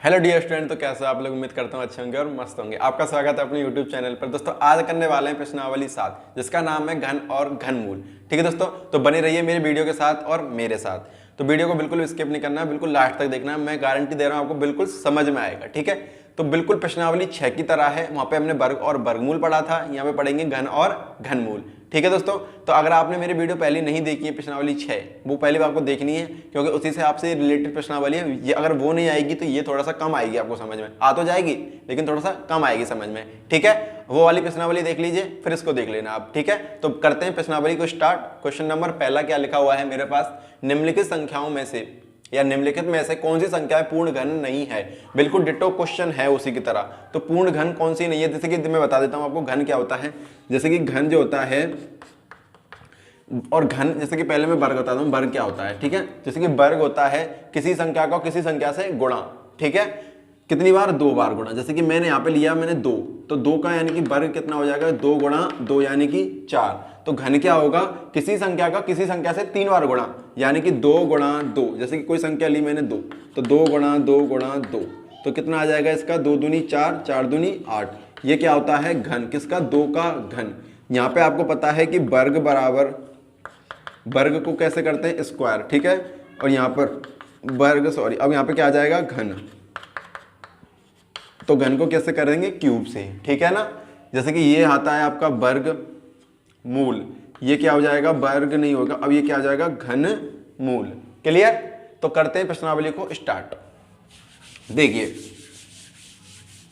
Hello dear student, तो कैसे आप लोग? उम्मीद करता हूँ अच्छे होंगे और मस्त होंगे। आपका स्वागत है अपने यूट्यूब चैनल पर। दोस्तों आज करने वाले हैं प्रश्नावली 7 जिसका नाम है घन और घनमूल। ठीक है दोस्तों, तो बने रहिए मेरे वीडियो के साथ और मेरे साथ। तो वीडियो को बिल्कुल स्किप नहीं करना है, बिल्कुल लास्ट तक देखना है। मैं गारंटी दे रहा हूँ आपको बिल्कुल समझ में आएगा। ठीक है, तो बिल्कुल प्रश्नावली 6 की तरह है। वहां पे हमने वर्ग और वर्गमूल पढ़ा था, यहाँ पे पढ़ेंगे घन और घनमूल। ठीक है दोस्तों, तो अगर आपने मेरी वीडियो पहले नहीं देखी है प्रश्नावली 6, वो पहले भी आपको देखनी है क्योंकि उसी से आपसे रिलेटेड प्रश्नावली है। ये अगर वो नहीं आएगी तो ये थोड़ा सा कम आएगी आपको समझ में। आ तो जाएगी लेकिन थोड़ा सा कम आएगी समझ में। ठीक है, वो वाली प्रश्नावली देख लीजिए फिर इसको देख लेना आप। ठीक है, तो करते हैं प्रश्नावली को स्टार्ट। क्वेश्चन नंबर पहला क्या लिखा हुआ है मेरे पास? निम्नलिखित संख्याओं में से या निम्नलिखित में से कौन सी संख्या पूर्ण घन नहीं है? बिल्कुल डिट्टो क्वेश्चन है उसी की तरह। तो पूर्ण घन कौन सी नहीं है? जैसे कि मैं बता देता हूं आपको घन क्या होता है। जैसे कि घन जो होता है और घन, जैसे कि पहले मैं वर्ग बता दूं वर्ग क्या होता है। ठीक है, जैसे कि वर्ग होता है किसी संख्या को किसी संख्या से गुणा। ठीक है, कितनी बार? 2 बार गुणा। जैसे कि मैंने यहाँ पे लिया मैंने 2, तो 2 का यानी कि वर्ग कितना हो जाएगा? 2 गुणा 2 यानी कि 4। तो घन क्या होगा? किसी संख्या का किसी संख्या से 3 बार गुणा, यानी कि 2 गुणा 2। जैसे कि कोई संख्या ली मैंने 2, तो 2 गुणा 2 गुणा 2, तो कितना आ जाएगा इसका? 2 दूनी 4, 4 दूनी 8। ये क्या होता है? घन। किसका? 2 का घन। यहाँ पे आपको पता है कि वर्ग बराबर, वर्ग को कैसे करते हैं? स्क्वायर। ठीक है, और यहाँ पर वर्ग, सॉरी, अब यहाँ पे क्या आ जाएगा? घन। तो घन को कैसे करेंगे? क्यूब से। ठीक है ना, जैसे कि ये आता है आपका वर्ग मूल, ये क्या हो जाएगा? वर्ग नहीं होगा, अब ये क्या हो जाएगा? घन मूल। क्लियर? तो करते हैं प्रश्नावली को स्टार्ट। देखिए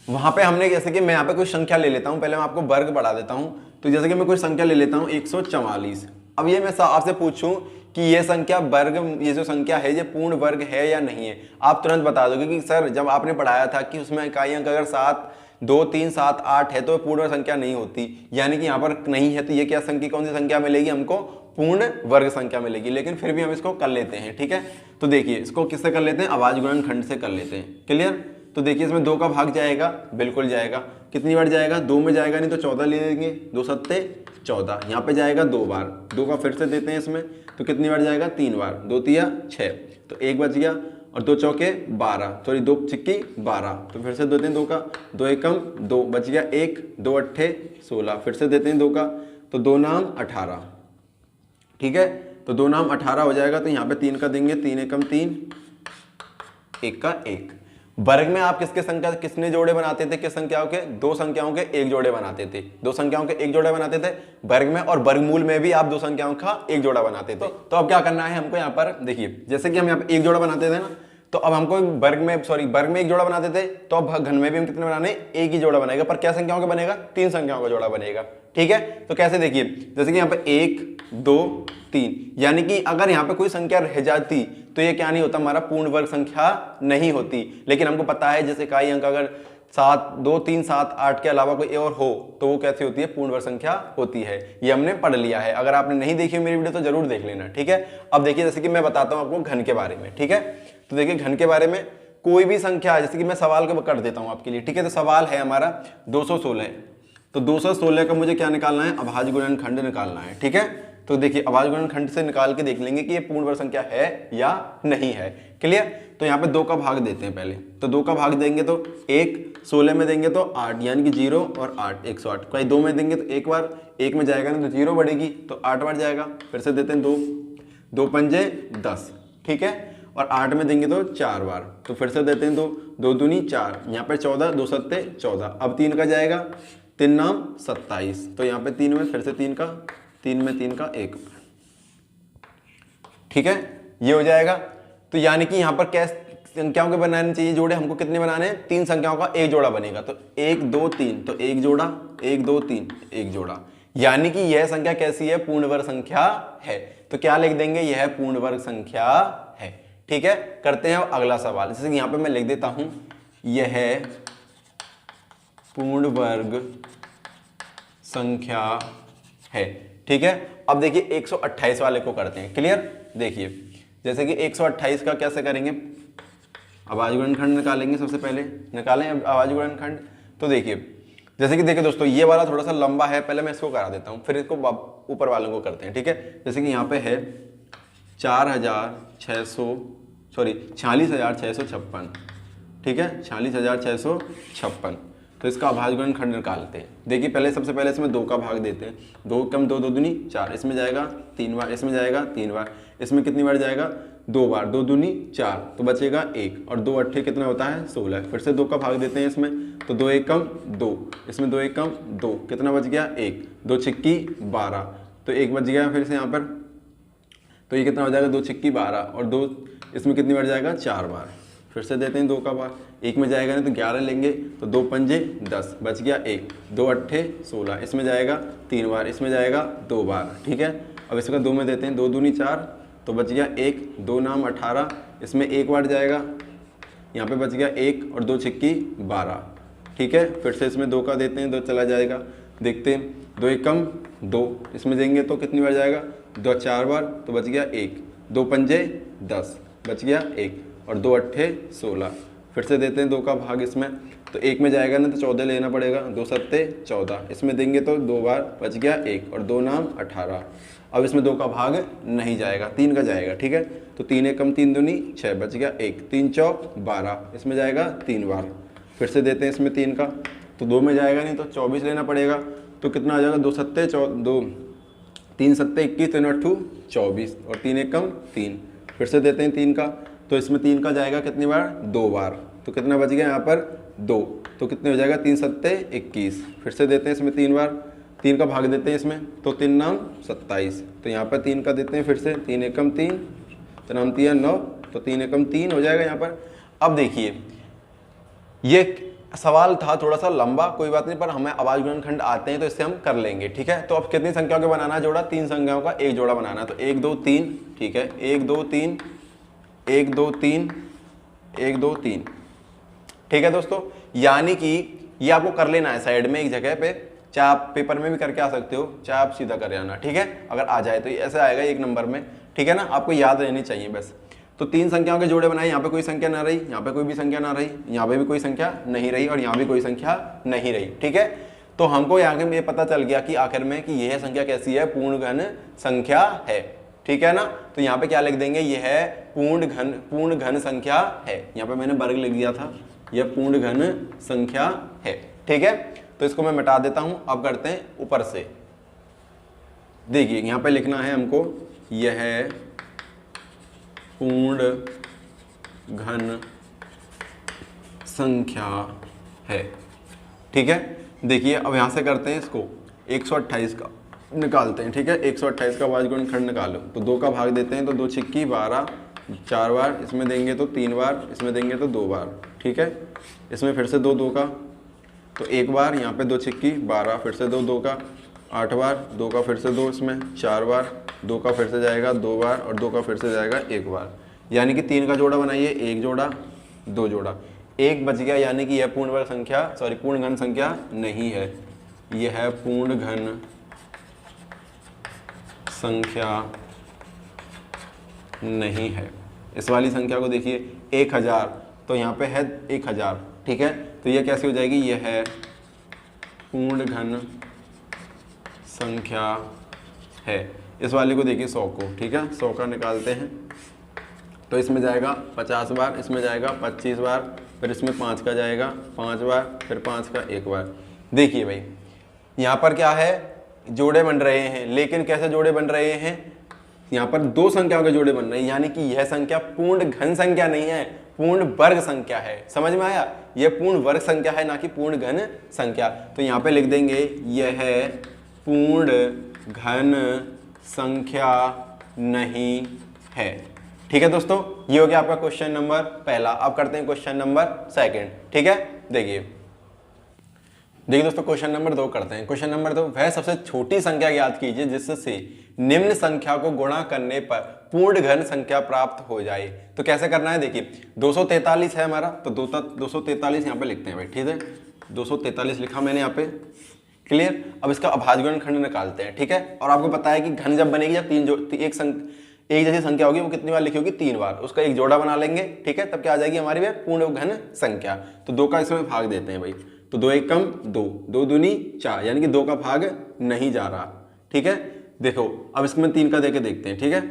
वहां पे हमने, जैसे कि मैं यहाँ पे कोई संख्या ले लेता हूं, पहले मैं आपको वर्ग बढ़ा देता हूं। तो जैसे कि मैं कोई संख्या ले लेता हूं 144। अब ये मैं आपसे पूछूं कि ये संख्या वर्ग, ये जो संख्या है ये पूर्ण वर्ग है या नहीं है, आप तुरंत बता दोगे कि सर जब आपने पढ़ाया था कि उसमें इकाई अंक अगर 7, 2, 3, 7, 8 है तो पूर्ण संख्या नहीं होती, यानी कि यहाँ पर नहीं है। तो ये क्या संख्या, कौन सी संख्या मिलेगी हमको? पूर्ण वर्ग संख्या मिलेगी। लेकिन फिर भी हम इसको कर लेते हैं। ठीक है, तो देखिए इसको किससे कर लेते हैं? अभाज्य गुणनखंड से कर लेते हैं। क्लियर? तो देखिए इसमें 2 का भाग जाएगा, बिल्कुल जाएगा। कितनी बार जाएगा? 2 में जाएगा, नहीं तो 14 ले लेंगे। 2 सत्ते 14, यहाँ पे जाएगा 2 बार। 2 का फिर से देते हैं इसमें, तो कितनी बार जाएगा? 3 बार। 2 तिया 6, तो 1 बच गया, और 2 चौके 12, सॉरी 2 छिक्की 12, तो फिर से देते हैं 2 का। 2 एकम 2 बच गया 1, 2 अट्ठे 16, फिर से देते हैं 2 का, तो 2 नाम 18। ठीक है, तो 2 नाम 18 हो जाएगा, तो यहाँ पे 3 का देंगे, 3 एकम 3, 1 का 1। वर्ग में आप किसके संख्या, किसने जोड़े बनाते थे? किस संख्याओं के? 2 संख्याओं के 1 जोड़े बनाते थे। 2 संख्याओं के 1 जोड़े बनाते थे वर्ग में, और वर्गमूल में भी आप 2 संख्याओं का 1 जोड़ा बनाते थे। तो अब क्या करना है हमको? यहाँ पर देखिए, जैसे कि हम यहाँ पे 1 जोड़ा बनाते थे ना, तो अब हमको वर्ग में, सॉरी वर्ग में 1 जोड़ा बनाते थे, तो अब घन में भी हम कितने बनाने? 1 ही जोड़ा बनेगा। पर क्या संख्याओं का बनेगा? 3 संख्याओं का जोड़ा बनेगा। ठीक है, तो कैसे? देखिए जैसे कि यहाँ पे 1, 2, 3, यानी कि अगर यहाँ पे कोई संख्या रह जाती तो ये क्या नहीं होता? हमारा पूर्ण वर्ग संख्या नहीं होती। लेकिन हमको पता है जैसे इकाई अंक अगर 7, 2, 3, 7, 8 के अलावा कोई और हो तो वो कैसी होती है? पूर्ण वर्ग संख्या होती है। ये हमने पढ़ लिया है। अगर आपने नहीं देखी मेरी वीडियो तो जरूर देख लेना। ठीक है, अब देखिए जैसे कि मैं बताता हूँ आपको घन के बारे में। ठीक है, तो देखिए घन के बारे में कोई भी संख्या, जैसे कि मैं सवाल को कर देता हूँ आपके लिए। ठीक है, तो सवाल है हमारा 216, तो 216 का मुझे क्या निकालना है? अभाज्य गुणनखंड निकालना है। ठीक है, तो देखिए अभाज्य गुणनखंड से निकाल के देख लेंगे कि ये पूर्ण वर्ग संख्या है या नहीं है। क्लियर? तो यहाँ पे 2 का भाग देते हैं पहले। तो 2 का भाग देंगे तो 1, 16 में देंगे तो 8, यानी कि 0 और 8, 108। कहीं 2 में देंगे तो 1 बार, 1 में जाएगा ना तो 0 बढ़ेगी, तो 8 बार जाएगा। फिर से देते हैं 2, 2 पंजे 10। ठीक है, और 8 में देंगे तो 4 बार, तो फिर से देते हैं 2, 2 दूनी 4, यहाँ पे 14, 2 सत्ते 14। अब 3 का जाएगा, 3 नाम 27, तो यहाँ पे 3 में फिर से 3 का, 3 में 3 का 1। ठीक है, ये हो जाएगा। तो यानी कि यहाँ पर कैसे संख्याओं के बनाने चाहिए जोड़े? हमको कितने बनाने हैं? 3 संख्याओं का 1 जोड़ा बनेगा। तो 1, 2, 3, तो 1 जोड़ा, 1, 2, 3, 1 जोड़ा, यानी कि यह संख्या कैसी है? पूर्ण वर्ग संख्या है। तो क्या लिख देंगे? यह पूर्ण वर्ग संख्या है। ठीक है, करते हैं अब अगला सवाल। जैसे कि यहाँ पे मैं लिख देता हूं, यह पूर्ण वर्ग संख्या है। ठीक है, अब देखिए 128 वाले को करते हैं। क्लियर? देखिए जैसे कि 128 का कैसे करेंगे? अभाज्य गुणनखंड निकालेंगे। सबसे पहले निकालें अभाज्य गुणनखंड। तो देखिए जैसे कि देखिए दोस्तों, ये वाला थोड़ा सा लंबा है, पहले मैं इसको करा देता हूं, फिर इसको ऊपर वालों को करते हैं। ठीक है, जैसे कि यहाँ पे है 4656, सॉरी 46,656। ठीक है, 46,656। तो इसका अभाज्य गुणनखंड निकालते हैं। देखिए पहले सबसे पहले इसमें 2 का भाग देते हैं। 2 कम 2 2 दूनी 4, इसमें जाएगा 3 बार, इसमें जाएगा 3 बार, इसमें कितनी बार जाएगा 2 बार, 2 दूनी 4, तो बचेगा 1 और 2 अट्ठे कितना होता है 16। फिर से 2 का भाग देते हैं इसमें, तो 2 1 कम 2, इसमें 2 1 कम 2, कितना बच गया 1, 2 छिक्की 12, तो 1 बच गया फिर से यहाँ पर, तो ये कितना हो जाएगा 2 छिक्की 12 और 2 इसमें कितनी बार जाएगा 4 बार। फिर से देते हैं 2 का भाग, 1 में जाएगा नहीं तो 11 लेंगे, तो 2 पंजे 10, बच गया 1, 2 अट्ठे 16, इसमें जाएगा 3 बार, इसमें जाएगा 2 बार, ठीक है। अब इसका 2 में देते हैं, 2 दूनी 4, तो बच गया 1, 2 नाम 18, इसमें 1 बार जाएगा, यहाँ पे बच गया 1 और 2 छिक्की 12, ठीक है। फिर से इसमें 2 का देते हैं, 2 चला जाएगा, देखते हैं 2 1 कम 2, इसमें देंगे तो कितनी बार जाएगा 2 4 बार, तो बच गया 1, 2 पंजे 10, बच गया 1 और 2 अट्ठे 16। फिर से देते हैं 2 का भाग इसमें, तो 1 में जाएगा ना तो 14 लेना पड़ेगा, 2 सत्ते 14, इसमें देंगे तो 2 बार, बच गया 1 और 2 नाम 18। अब इसमें 2 का भाग नहीं जाएगा, 3 का जाएगा, ठीक है। तो 3 1 कम 3 दूनी 6, बच गया 1, 3 चौक 12, इसमें जाएगा 3 बार। फिर से देते हैं इसमें 3 का, तो 2 में जाएगा नहीं तो 24 लेना पड़ेगा, तो कितना आ जाएगा 2 सत्ते 2, 3 सत्ते 21, 3 अट्ठू 24 और 3 1 कम 3। फिर से देते हैं 3 का, तो इसमें 3 का जाएगा कितनी बार 2 बार, तो कितना बच गया यहाँ पर 2, तो कितने हो जाएगा 3 सत्ते 21। फिर से देते हैं इसमें 3 बार, 3 का भाग देते हैं इसमें, तो 3 नाम 27, तो यहाँ पर 3 का देते हैं फिर से, 3 एकम 3, तो नाम 3 9, तो 3 एकम 3 हो जाएगा यहाँ पर। अब देखिए ये सवाल था थोड़ा सा लंबा, कोई बात नहीं, पर हमें अभाज्य गुणनखंड आते हैं तो इससे हम कर लेंगे, ठीक है। तो अब कितनी संख्याओं का बनाना है जोड़ा, 3 संख्याओं का एक जोड़ा बनाना है, तो 1 2 3, ठीक है, 1 2 3 1 2 3 1 2 3, ठीक है दोस्तों। यानी कि ये आपको कर लेना है साइड में एक जगह पे, चाहे आप पेपर में भी करके आ सकते हो, चाहे आप सीधा कर आना, ठीक है। अगर आ जाए तो ये ऐसे आएगा 1 नंबर में, ठीक है ना, आपको याद रहनी चाहिए बस। तो 3 संख्याओं के जोड़े बनाए, यहाँ पे कोई संख्या ना रही, यहाँ पे कोई भी संख्या ना रही, यहाँ पे भी कोई संख्या नहीं रही और यहाँ भी कोई संख्या नहीं रही, ठीक है। तो हमको यहाँ में ये पता चल गया कि आखिर में कि यह संख्या कैसी है, पूर्ण घन संख्या है, ठीक है ना। तो यहाँ पे क्या लिख देंगे, यह है पूर्ण घन संख्या है, यहाँ पे मैंने वर्ग लिख दिया था, यह पूर्ण घन संख्या है, ठीक है। तो इसको मैं मिटा देता हूं। अब करते हैं ऊपर से, देखिए यहाँ पे लिखना है हमको, यह है पूर्ण घन संख्या है, ठीक है। देखिए अब यहाँ से करते हैं इसको 128 का निकालते हैं, ठीक है। 128 का अभाज्य गुणनखंड निकालो, तो 2 का भाग देते हैं, तो 2 छिक्की 12, 4 बार, इसमें देंगे तो 3 बार, इसमें देंगे तो 2 बार, ठीक है। इसमें फिर से 2 का, तो 1 बार, यहाँ पे 2 छिक्की 12, फिर से 2 का 8 बार, 2 का फिर से 2, इसमें 4 बार, 2 का फिर से जाएगा 2 बार और 2 का फिर से जाएगा 1 बार। यानी कि 3 का जोड़ा बनाइए, 1 जोड़ा 2 जोड़ा, 1 बच गया, यानी कि यह पूर्ण वर्ग संख्या पूर्ण घन संख्या नहीं है, यह है पूर्ण घन संख्या नहीं है। इस वाली संख्या को देखिए 1000, तो यहाँ पे है 1000, ठीक है। तो यह कैसी हो जाएगी, यह है पूर्ण घन संख्या है। इस वाले को देखिए 100 को, ठीक है, 100 का निकालते हैं, तो इसमें जाएगा 50 बार, इसमें जाएगा 25 बार, फिर इसमें 5 का जाएगा 5 बार, फिर 5 का 1 बार। देखिए भाई यहाँ पर क्या है, जोड़े बन रहे हैं, लेकिन कैसे जोड़े बन रहे हैं, यहाँ पर 2 संख्याओं के जोड़े बन रहे हैं, यानी कि यह संख्या पूर्ण घन संख्या नहीं है, पूर्ण वर्ग संख्या है। समझ में आया, यह पूर्ण वर्ग संख्या है, ना कि पूर्ण घन संख्या। तो यहाँ पे लिख देंगे, यह है पूर्ण घन संख्या नहीं है, ठीक है दोस्तों। ये हो गया आपका क्वेश्चन नंबर पहला। अब करते हैं क्वेश्चन नंबर सेकंड, ठीक है। देखिए दोस्तों क्वेश्चन नंबर 2 करते हैं। क्वेश्चन नंबर 2, वह सबसे छोटी संख्या ज्ञात कीजिए जिससे निम्न संख्या को गुणा करने पर पूर्ण घन संख्या प्राप्त हो जाए। तो कैसे करना है, देखिए 243 है हमारा, तो 243 यहाँ पे लिखते हैं भाई, ठीक है। 243 लिखा मैंने यहाँ पे, क्लियर। अब इसका अभाज्य गुणनखंड निकालते हैं, ठीक है। और आपको पता है कि घन जब बनेगी, जब एक जैसी संख्या होगी, वो कितनी बार लिखी होगी, 3 बार, उसका एक जोड़ा बना लेंगे, ठीक है। तब क्या आ जाएगी हमारी वह पूर्ण घन संख्या। तो 2 का इसमें भाग देते हैं भाई, तो 2 1 कम 2, 2 दूनी 4, यानी कि 2 का भाग नहीं जा रहा, ठीक है। देखो अब इसमें 3 का देके देखते हैं, ठीक है।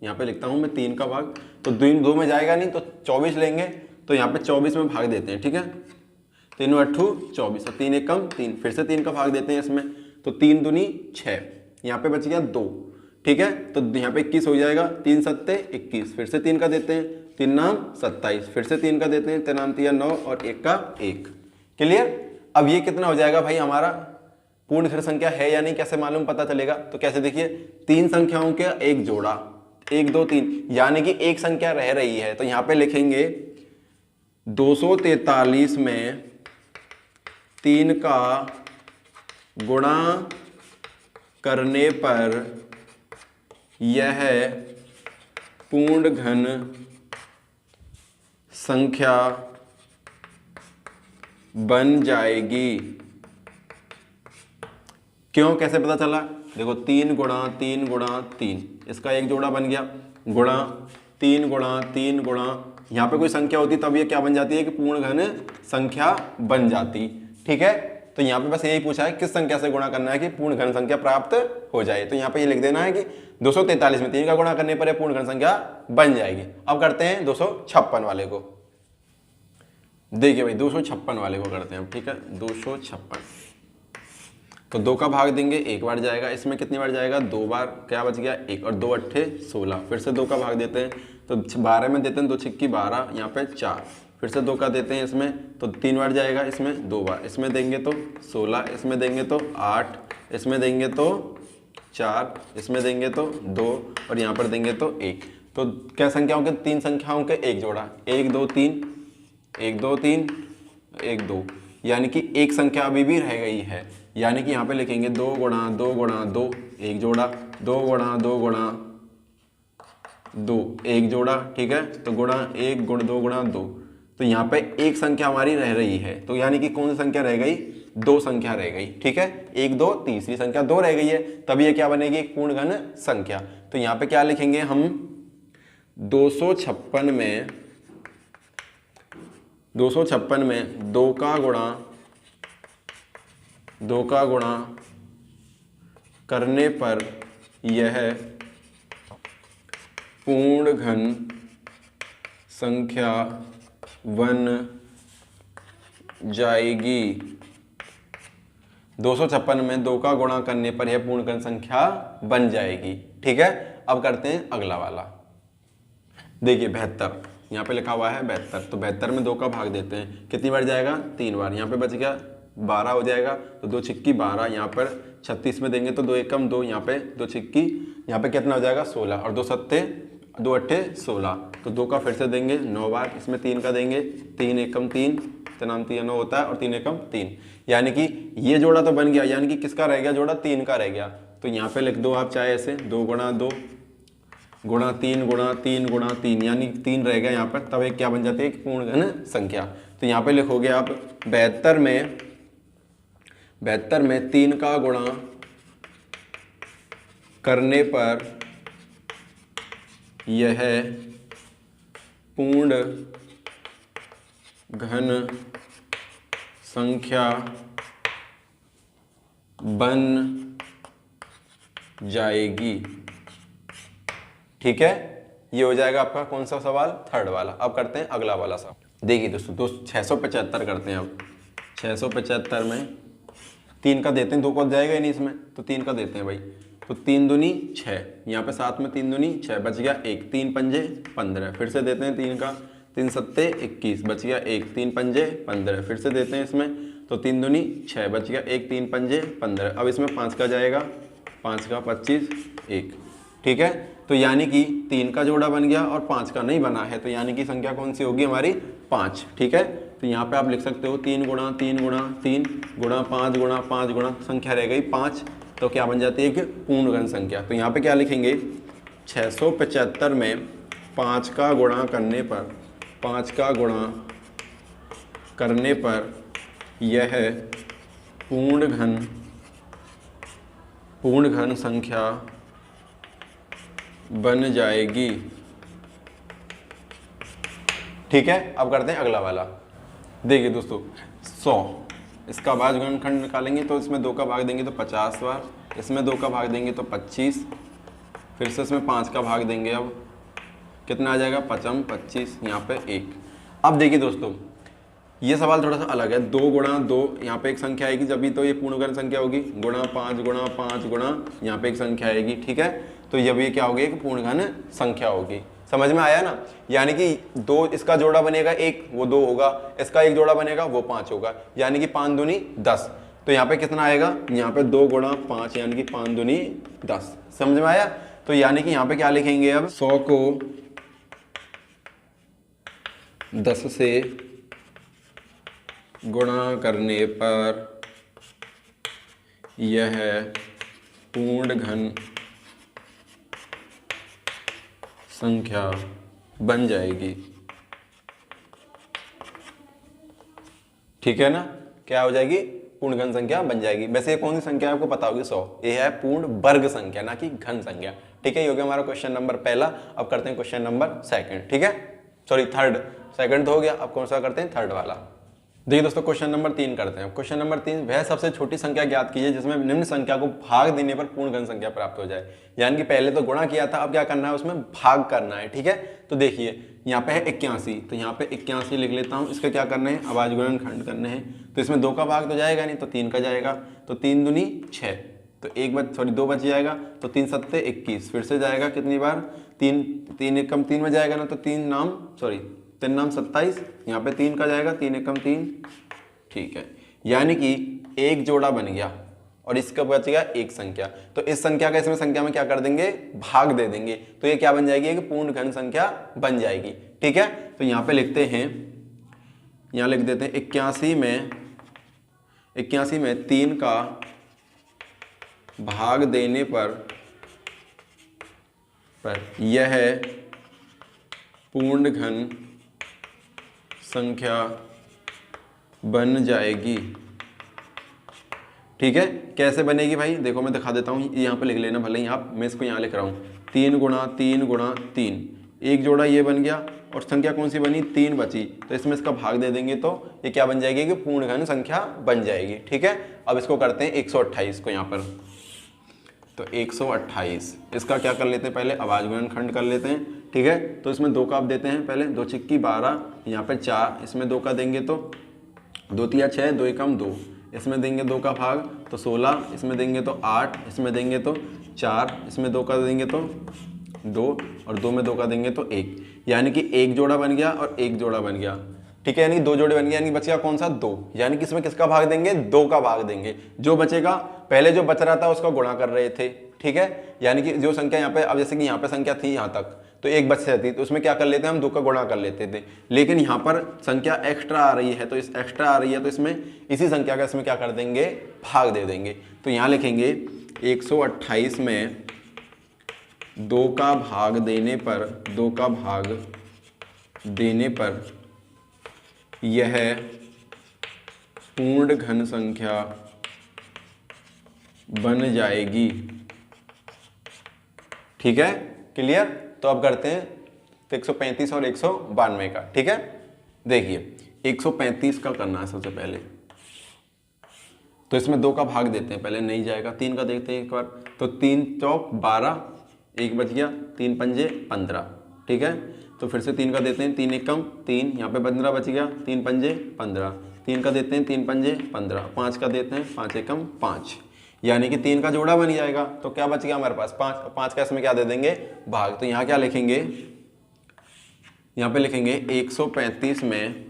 यहाँ पे लिखता हूं मैं 3 का भाग, तो 2 में जाएगा नहीं तो 24 लेंगे, तो यहाँ पे 24 में भाग देते हैं, ठीक है। 3 अट्ठू 24 और 3 एकम 3, फिर से 3 का भाग देते हैं इसमें, तो 3 दूनी 6, यहाँ पे बच गया 2, ठीक है। तो यहाँ पे 21 हो जाएगा, 3 सत्ते 21, फिर से 3 का देते हैं, 3 नाम 27, फिर से 3 का देते हैं, 3 नाम 3 9 और 1 का 1। क्लियर। अब ये कितना हो जाएगा भाई, हमारा पूर्ण घन संख्या है या नहीं, कैसे मालूम पता चलेगा? तो कैसे, देखिए 3 संख्याओं का एक जोड़ा, 1 2 3, यानी कि एक संख्या रह रही है, तो यहाँ पे लिखेंगे 243 में 3 का गुणा करने पर यह पूर्ण घन संख्या बन जाएगी। क्यों, कैसे पता चला? देखो 3 गुणा 3 गुणा 3, इसका एक जोड़ा बन गया, गुणा 3 गुणा 3 गुणा, यहाँ पे कोई संख्या होती तब ये क्या बन जाती है कि पूर्ण घन संख्या बन जाती, ठीक है। तो यहाँ पे बस यही पूछा है किस संख्या से गुणा करना है कि पूर्ण घन संख्या प्राप्त हो जाए। तो यहाँ पे ये लिख देना है कि 243 में 3 का गुणा करने पर पूर्ण घन संख्या बन जाएगी। अब करते हैं 256 वाले को। देखिए भाई 256 वाले को करते हैं, ठीक है। 256 तो 2 का भाग देंगे, 1 बार जाएगा, इसमें कितनी बार जाएगा? 2 बार। क्या बच गया? 1 और 2 अट्ठे 16, फिर से 2 का भाग देते हैं, तो 12 में देते हैं, 2 छिक्की 12, यहाँ पे 4, फिर से 2 का देते हैं इसमें, तो 3 बार जाएगा, इसमें 2 बार, इसमें देंगे तो 16, इसमें देंगे तो 8, इसमें देंगे तो 4, इसमें देंगे तो 2 और यहाँ पर देंगे तो 1। तो क्या संख्याओं के? 3 संख्याओं के एक जोड़ा, 1 2 3, 1 2 3, 1 2, यानी कि एक संख्या अभी भी रह गई है, यानी कि यहाँ पे लिखेंगे 2 गुणा 2 गुणा 2, एक जोड़ा, 2 गुणा 2 गुणा 2, एक जोड़ा, ठीक है। तो गुणा 1 गुण 2 गुणा 2, तो यहाँ पे एक संख्या हमारी रह रही है, तो यानी कि कौन सी संख्या रह गई? 2 संख्या रह गई, ठीक है। 1 2, तीसरी संख्या 2 रह गई है, तब ये क्या बनेगी? एक पूर्ण घन संख्या। तो यहाँ पे क्या लिखेंगे हम? 256 में 2 का गुणा करने पर यह पूर्ण घन संख्या बन जाएगी। 256 में 2 का गुणा करने पर यह पूर्ण घन संख्या बन जाएगी, ठीक है। अब करते हैं अगला वाला। देखिए 72, यहाँ पे लिखा हुआ है 72, तो 72 में 2 का भाग देते हैं, कितनी बार जाएगा? 3 बार, यहाँ पे बच गया 12 हो जाएगा, तो 2 छिक्की 12, यहाँ पर 36 में देंगे तो 2 एकम 2, यहाँ पे 2 छिक्की, यहाँ पे कितना हो जाएगा? 16 और 2 सत्ते 2 अट्ठे 16, तो 2 का फिर से देंगे 9 बार, इसमें 3 का देंगे, 3 एकम 3, 3 3 9 होता है और 3 एकम 3, यानी कि ये जोड़ा तो बन गया, यानी कि किसका रह गया जोड़ा? 3 का रह गया। तो यहाँ पे लिख दो आप चाहे ऐसे 2 गुणा 2 गुणा 3 गुणा 3 गुणा 3, यानी 3 रह गया यहाँ पर, तब एक क्या बन जाती है? एक पूर्ण घन संख्या। तो यहाँ पे लिखोगे आप 72 में 3 का गुणा करने पर यह पूर्ण घन संख्या बन जाएगी, ठीक है। ये हो जाएगा आपका कौन सा सवाल? थर्ड वाला। अब करते हैं अगला वाला सवाल। देखिए दोस्तों 675 करते हैं। अब 675 में 3 का देते हैं, 2 को जाएगा ही नहीं इसमें, तो 3 का देते हैं भाई, तो 3 दूनी 6, यहाँ पे 7 में 3 दूनी 6, बच गया 1, 3 पंजे 15, फिर से देते हैं 3 का, 3 सत्ते 21, बच गया 1, 3 पंजे 15, फिर से देते हैं इसमें, तो 3 दूनी 6, बच गया 1, 3 पंजे 15। अब इसमें 5 का जाएगा, 5 का 25, 1, ठीक है। तो यानी कि 3 का जोड़ा बन गया और 5 का नहीं बना है, तो यानी कि संख्या कौन सी होगी हमारी? 5, ठीक है। तो यहाँ पे आप लिख सकते हो 3 गुणा 3 गुणा 3 गुणा 5 गुणा 5 गुणा, संख्या रह गई 5, तो क्या बन जाती है? एक पूर्ण घन संख्या। तो यहाँ पे क्या लिखेंगे? 675 में 5 का गुणा करने पर, 5 का गुणा करने पर यह पूर्ण घन संख्या बन जाएगी, ठीक है। अब करते हैं अगला वाला। देखिए दोस्तों 100, इसका भाजगुणनखंड निकालेंगे तो इसमें 2 का भाग देंगे तो 50 बार, इसमें 2 का भाग देंगे तो 25, फिर से इसमें 5 का भाग देंगे, अब कितना आ जाएगा? 5 25, यहाँ पे 1। अब देखिए दोस्तों, ये सवाल थोड़ा सा अलग है। 2 गुणा 2, यहाँ पे एक संख्या आएगी जब भी तो ये पूर्णघन संख्या होगी, गुणा 5 गुणा यहाँ पे एक संख्या आएगी, ठीक है। तो जब ये क्या होगी, एक पूर्णघन संख्या होगी। समझ में आया ना? यानी कि 2 इसका जोड़ा बनेगा 1, वो 2 होगा, इसका एक जोड़ा बनेगा वो 5 होगा, यानी कि 5 दूनी 10। तो यहाँ पे कितना आएगा, यहाँ पे 2 गुणा 5 यानी कि 5 दूनी 10। समझ में आया? तो यानी कि यहाँ पे क्या लिखेंगे, अब 100 को 10 से गुणा करने पर यह पूर्ण घन संख्या बन जाएगी। ठीक है ना? क्या हो जाएगी? पूर्ण घन संख्या बन जाएगी। वैसे ये कौन सी संख्या है आपको पता होगी, 100। ये है पूर्ण वर्ग संख्या, ना कि घन संख्या। ठीक है, ये हो गया हमारा क्वेश्चन नंबर पहला। अब करते हैं क्वेश्चन नंबर सेकंड। ठीक है, सॉरी थर्ड, सेकंड तो हो गया, अब कौन सा करते हैं, थर्ड वाला। देखिए दोस्तों, क्वेश्चन नंबर 3 करते हैं। क्वेश्चन नंबर 3, वह सबसे छोटी संख्या ज्ञात कीजिए जिसमें निम्न संख्या को भाग देने पर पूर्ण घन संख्या प्राप्त हो जाए। यानी कि पहले तो गुणा किया था, अब क्या करना है, उसमें भाग करना है। ठीक है, तो देखिए यहाँ पे है 81, तो यहाँ पे 81 लिख लेता हूँ। इसका क्या करना है, अभाज्य गुणनखंड करने हैं। तो इसमें 2 का भाग तो जाएगा नहीं, तो 3 का जाएगा। तो 3 दूनी 6, तो 2 बच जाएगा। तो 3 सत्ते 21, फिर से जाएगा कितनी बार, 3 एकम 3 में जाएगा ना, तो 3 नाम 27, यहाँ पे 3 का जाएगा, 3 एकम 3। ठीक है, यानी कि एक जोड़ा बन गया और इसका बच गया एक संख्या। तो इस संख्या का इसमें संख्या में क्या कर देंगे, भाग दे देंगे। तो ये क्या बन जाएगी, एक पूर्ण घन संख्या बन जाएगी। ठीक है, तो यहाँ पे लिखते हैं, यहाँ लिख देते हैं 81 में 3 का भाग देने पर यह पूर्ण घन संख्या बन जाएगी। ठीक है, कैसे बनेगी भाई, देखो मैं दिखा देता हूँ। यहाँ पे लिख लेना भले ही आप, मैं इसको यहाँ लिख रहा हूँ। 3 गुणा 3 गुणा 3, एक जोड़ा ये बन गया और संख्या कौन सी बनी, 3 बची। तो इसमें इसका भाग दे देंगे तो ये क्या बन जाएगी, कि पूर्ण घन संख्या बन जाएगी। ठीक है, अब इसको करते हैं 128 को यहाँ पर। तो 128 इसका क्या कर लेते हैं, पहले अभाज्य गुणनखंड कर लेते हैं। ठीक है, तो इसमें 2 का आप देते हैं पहले, 2 छिक्की 12, यहाँ पे 4, इसमें 2 का देंगे तो 2 तिया 6, 2 एकम 2, इसमें देंगे 2 का भाग तो 16, इसमें देंगे तो 8, इसमें देंगे तो 4, इसमें 2 का देंगे तो 2, और 2 में 2 का देंगे तो 1। यानी कि एक जोड़ा बन गया और एक जोड़ा बन गया। ठीक है, यानी 2 जोड़े बन गए, यानी बच गया कौन सा, 2। यानी कि इसमें किसका भाग देंगे, 2 का भाग देंगे। जो बचेगा, पहले जो बच रहा था उसका गुणा कर रहे थे। ठीक है, यानी कि जो संख्या यहाँ पे, अब जैसे कि यहाँ पे संख्या थी यहाँ तक, तो एक बच जाती, तो उसमें क्या कर लेते हैं हम, 2 का गुणा कर लेते थे। लेकिन यहाँ पर संख्या एक्स्ट्रा आ रही है, तो इस एक्स्ट्रा आ रही है तो इसमें इसी संख्या का इसमें क्या कर देंगे, भाग दे देंगे। तो यहाँ लिखेंगे 128 में 2 का भाग देने पर यह पूर्ण घन संख्या बन जाएगी। ठीक है, क्लियर? तो अब करते हैं 135 और 192 का। ठीक है, देखिए 135 का करना है सबसे पहले। तो इसमें 2 का भाग देते हैं पहले, नहीं जाएगा। 3 का देखते हैं एक बार, तो 3 चौक 12, एक बच गया, 3 पंजे 15। ठीक है, तो फिर से 3 का देते हैं, 3 एकम 3, यहाँ पे 15 बच गया, 3 पंजे 15, 3 का देते हैं, 3 पंजे 15, 5 का देते हैं, 5 एकम 5, यानी कि 3 का जोड़ा बन जाएगा। तो क्या बच गया हमारे पास, 5 का इसमें क्या दे देंगे, भाग। तो यहाँ क्या लिखेंगे, यहाँ पे लिखेंगे 135 में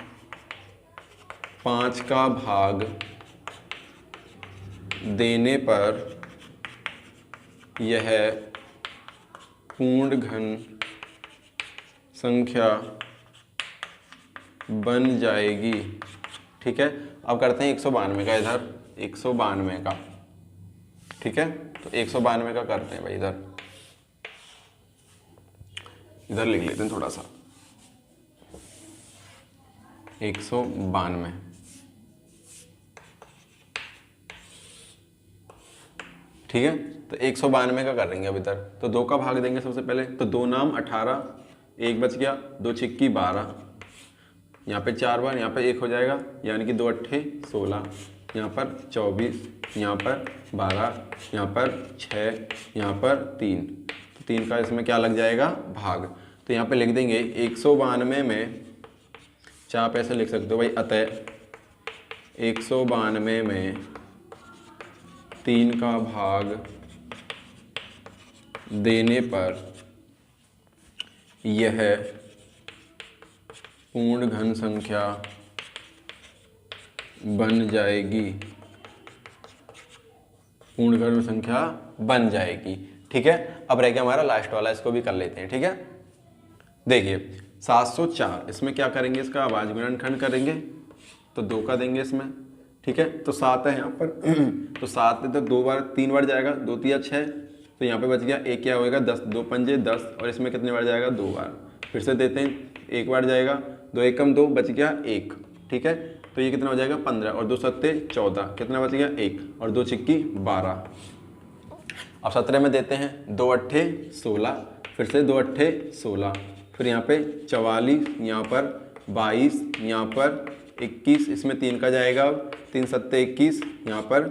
5 का भाग देने पर यह पूर्ण घन संख्या बन जाएगी। ठीक है, अब करते हैं 192 का, इधर 192 का। ठीक है, तो 192 का करते हैं भाई, इधर लिख लेते हैं थोड़ा सा। 192, ठीक है, तो 192 का करेंगे अब इधर। तो 2 का भाग देंगे सबसे पहले, तो 2 नाम 18, एक बच गया, 2 छिक्की 12, यहाँ पे 4 बार, यहाँ पे 1 हो जाएगा, यानी कि 2 अट्ठे 16, यहाँ पर 24, यहाँ पर 12, यहाँ पर 6, यहाँ पर 3, तो 3 का इसमें क्या लग जाएगा, भाग। तो यहाँ पे लिख देंगे 192 में चाहे आप ऐसे लिख सकते हो भाई, अतः 192 में 3 का भाग देने पर यह पूर्ण घन संख्या बन जाएगी, पूर्ण घन संख्या बन जाएगी। ठीक है, अब रह गया हमारा लास्ट वाला, इसको भी कर लेते हैं। ठीक है, देखिए 704, इसमें क्या करेंगे, इसका अभाज्य गुणनखंड करेंगे तो 2 का देंगे इसमें। ठीक है, तो 7 है यहाँ पर तो 7 है तो 2 बार 3 बार जाएगा, 2 3 6, तो यहाँ पे बच गया एक, क्या होएगा 10, 2 पंजे 10, और इसमें कितने बार जाएगा 2 बार। फिर से देते हैं, 1 बार जाएगा, 2 1 कम 2, बच गया 1। ठीक है, तो ये कितना हो जाएगा 15, और 2 सत्ते 14, कितना बच गया 1, और 2 छिक्की 12। अब 17 में देते हैं, 2 अट्ठे 16, फिर से 2 अट्ठे 16, फिर यहाँ पे 44, यहाँ पर 22, यहाँ पर 21, इसमें 3 का जाएगा, अब 3 सत्ते 21, यहाँ पर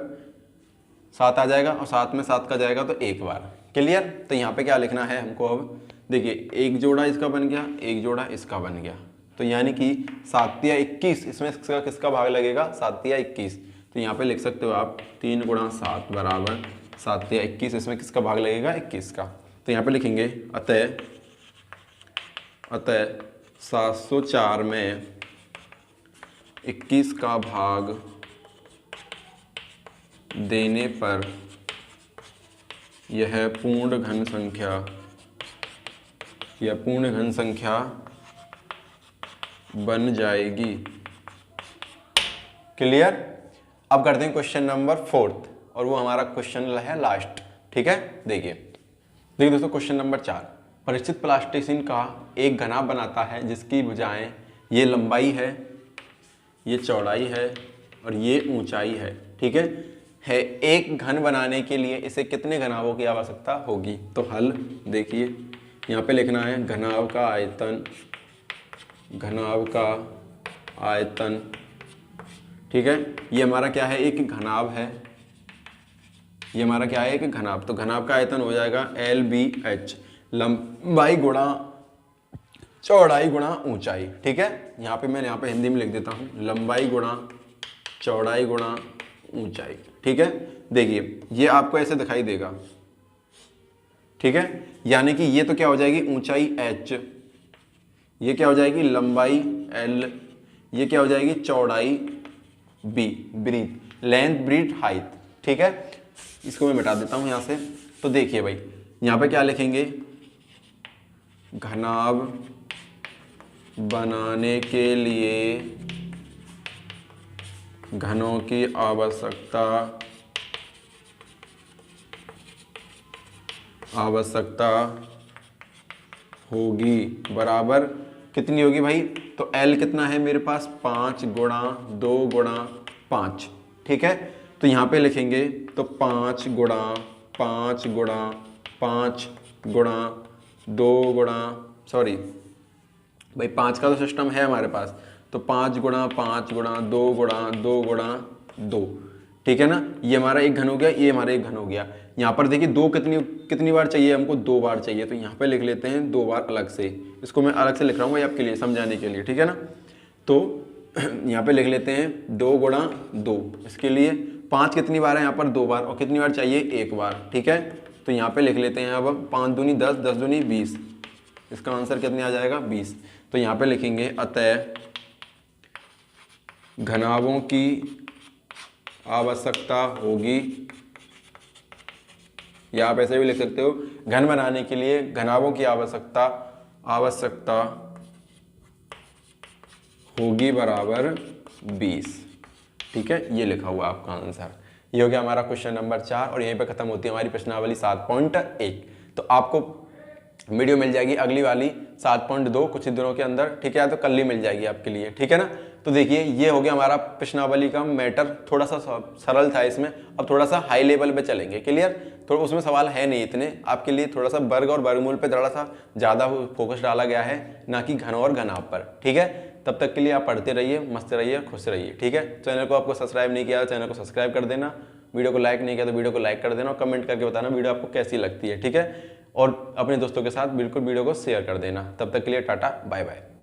7 आ जाएगा, और 7 में 7 का जाएगा तो 1 बार। क्लियर, तो यहाँ पे क्या लिखना है हमको, अब देखिए एक जोड़ा इसका बन गया, एक जोड़ा इसका बन गया, तो यानी कि 7 या 21, इसमें किसका भाग लगेगा, 7 या 21, तो यहाँ पे लिख सकते हो आप 3 × 7 बराबर 7 या 21, इसमें किसका भाग लगेगा 21 का। तो यहाँ पे लिखेंगे अतः 704 में 21 का भाग देने पर यह पूर्ण घन संख्या बन जाएगी। क्लियर, अब करते हैं क्वेश्चन नंबर 4, और वो हमारा क्वेश्चन है लास्ट। ठीक है, देखिए दोस्तों, क्वेश्चन नंबर 4, परिचित प्लास्टिसिन का एक घना बनाता है जिसकी भुजाएं, ये लंबाई है, ये चौड़ाई है, और ये ऊंचाई है। ठीक है, एक घन बनाने के लिए इसे कितने घनाभों की आवश्यकता होगी। तो हल देखिए, यहाँ पे लिखना है घनाभ का आयतन। ठीक है, ये हमारा क्या है, एक घनाभ है, ये हमारा क्या है, एक घनाभ। तो घनाभ का आयतन हो जाएगा LBH, लंबाई गुणा चौड़ाई गुणा ऊंचाई। ठीक है, यहाँ पे हिंदी में लिख देता हूँ, लंबाई गुणा चौड़ाई गुणा ऊंचाई। ठीक है, देखिए ये आपको ऐसे दिखाई देगा। ठीक है, यानी कि ये तो क्या हो जाएगी, ऊंचाई h, ये क्या हो जाएगी, लंबाई l, ये क्या हो जाएगी, चौड़ाई b, breadth, length breadth height. ठीक है, इसको मैं मिटा देता हूं यहां से। तो देखिए भाई, यहां पे क्या लिखेंगे, घनाभ बनाने के लिए घनों की आवश्यकता होगी, बराबर कितनी होगी भाई, तो L कितना है मेरे पास, 5 गुणा 2 गुणा 5। ठीक है, तो यहाँ पे लिखेंगे तो 5 गुणा 5 गुणा 5 गुणा 2 गुणा, सॉरी भाई 5 का तो सिस्टम है हमारे पास, तो 5 गुणा 5 गुणा 2 गुणा 2 गुणा 2। ठीक है ना, ये हमारा एक घन हो गया, ये हमारा एक घन हो गया। यहाँ पर देखिए 2 कितनी बार चाहिए हमको, 2 बार चाहिए, तो यहाँ पे लिख लेते हैं 2 बार अलग से। इसको मैं अलग से लिख रहा हूँ आपके लिए समझाने के लिए। ठीक है ना, तो यहाँ पे लिख लेते हैं 2 गुणा 2, इसके लिए 5 कितनी बार है यहाँ पर, 2 बार, और कितनी बार चाहिए, 1 बार। ठीक है, तो यहाँ पे लिख लेते हैं अब 5 दूनी 10, 10 दूनी 20, इसका आंसर कितने आ जाएगा, 20। तो यहाँ पे लिखेंगे अतः घनाभों की आवश्यकता होगी, या आप ऐसे भी लिख सकते हो, घन बनाने के लिए घनाभों की आवश्यकता होगी बराबर 20। ठीक है, ये लिखा हुआ आपका आंसर। ये हो गया हमारा क्वेश्चन नंबर 4, और यहीं पे खत्म होती है हमारी प्रश्नावली 7.1। तो आपको वीडियो मिल जाएगी अगली वाली 7.2 कुछ ही दिनों के अंदर। ठीक है, तो कल ही मिल जाएगी आपके लिए। ठीक है ना, तो देखिए ये हो गया हमारा प्रश्नावली का मैटर, थोड़ा सा सरल था इसमें, अब थोड़ा सा हाई लेवल पे चलेंगे। क्लियर, थोड़ा उसमें सवाल है नहीं इतने, आपके लिए थोड़ा सा वर्ग और वर्गमूल पे थोड़ा सा ज़्यादा फोकस डाला गया है, ना कि घन और घनाभ पर। ठीक है, तब तक के लिए आप पढ़ते रहिए, मस्त रहिए, खुश रहिए। ठीक है, चैनल को आपको सब्सक्राइब नहीं किया, चैनल को सब्सक्राइब कर देना, वीडियो को लाइक नहीं किया तो वीडियो को लाइक कर देना, और कमेंट करके बताना वीडियो आपको कैसी लगती है। ठीक है, और अपने दोस्तों के साथ बिल्कुल वीडियो को शेयर कर देना। तब तक के लिए टाटा बाय बाय।